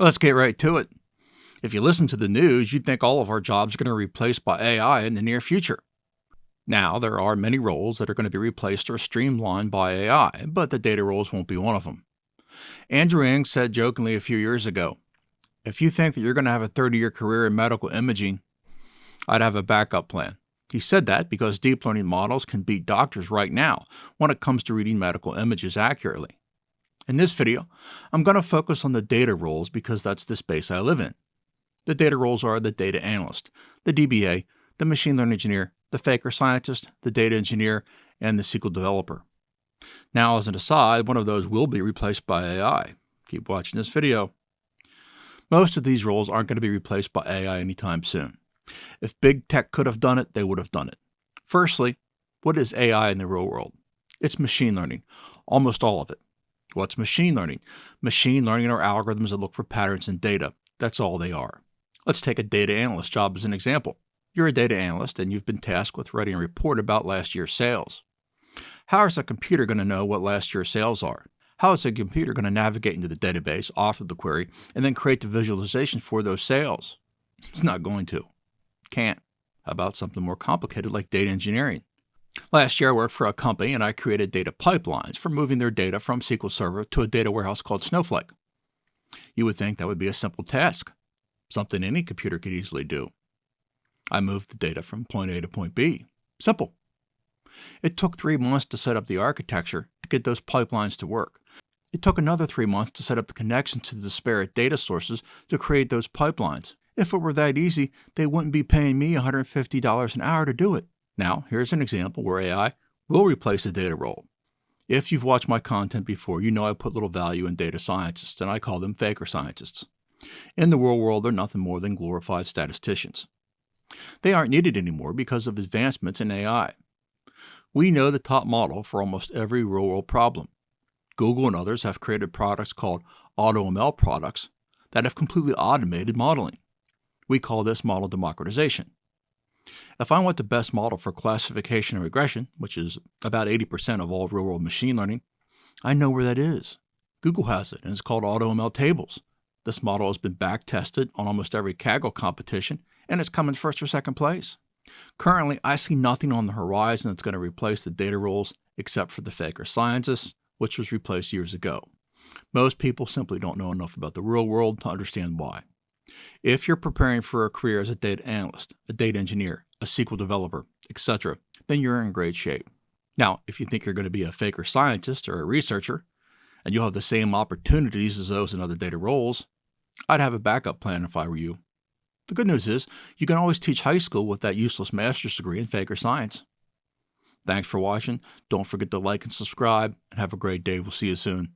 Let's get right to it. If you listen to the news, you'd think all of our jobs are going to be replaced by AI in the near future. Now, there are many roles that are going to be replaced or streamlined by AI, but the data roles won't be one of them. Andrew Ng said jokingly a few years ago, "If you think that you're going to have a 30-year career in medical imaging, I'd have a backup plan." He said that because deep learning models can beat doctors right now when it comes to reading medical images accurately. In this video, I'm going to focus on the data roles because that's the space I live in. The data roles are the data analyst, the DBA, the machine learning engineer, the faker scientist, the data engineer, and the SQL developer. Now, as an aside, one of those will be replaced by AI. Keep watching this video. Most of these roles aren't going to be replaced by AI anytime soon. If big tech could have done it, they would have done it. Firstly, what is AI in the real world? It's machine learning, almost all of it. What's machine learning? Machine learning are algorithms that look for patterns in data. That's all they are. Let's take a data analyst job as an example. You're a data analyst and you've been tasked with writing a report about last year's sales. How is a computer going to know what last year's sales are? How is a computer going to navigate into the database, author the query, and then create the visualization for those sales? It's not going to. Can't. How about something more complicated like data engineering? Last year, I worked for a company and I created data pipelines for moving their data from SQL Server to a data warehouse called Snowflake. You would think that would be a simple task, something any computer could easily do. I moved the data from point A to point B. Simple. It took 3 months to set up the architecture to get those pipelines to work. It took another 3 months to set up the connections to the disparate data sources to create those pipelines. If it were that easy, they wouldn't be paying me $150 an hour to do it. Now, here's an example where AI will replace a data role. If you've watched my content before, you know I put little value in data scientists, and I call them faker scientists. In the real world, they're nothing more than glorified statisticians. They aren't needed anymore because of advancements in AI. We know the top model for almost every real-world problem. Google and others have created products called AutoML products that have completely automated modeling. We call this model democratization. If I want the best model for classification and regression, which is about 80% of all real-world machine learning, I know where that is. Google has it, and it's called AutoML Tables. This model has been back-tested on almost every Kaggle competition, and it's come in first or second place. Currently, I see nothing on the horizon that's going to replace the data roles except for the faker scientists, which was replaced years ago. Most people simply don't know enough about the real world to understand why. If you're preparing for a career as a data analyst, a data engineer, a SQL developer, etc., then you're in great shape. Now, if you think you're going to be a faker scientist or a researcher, and you'll have the same opportunities as those in other data roles, I'd have a backup plan if I were you. The good news is, you can always teach high school with that useless master's degree in faker science. Thanks for watching. Don't forget to like and subscribe, and have a great day. We'll see you soon.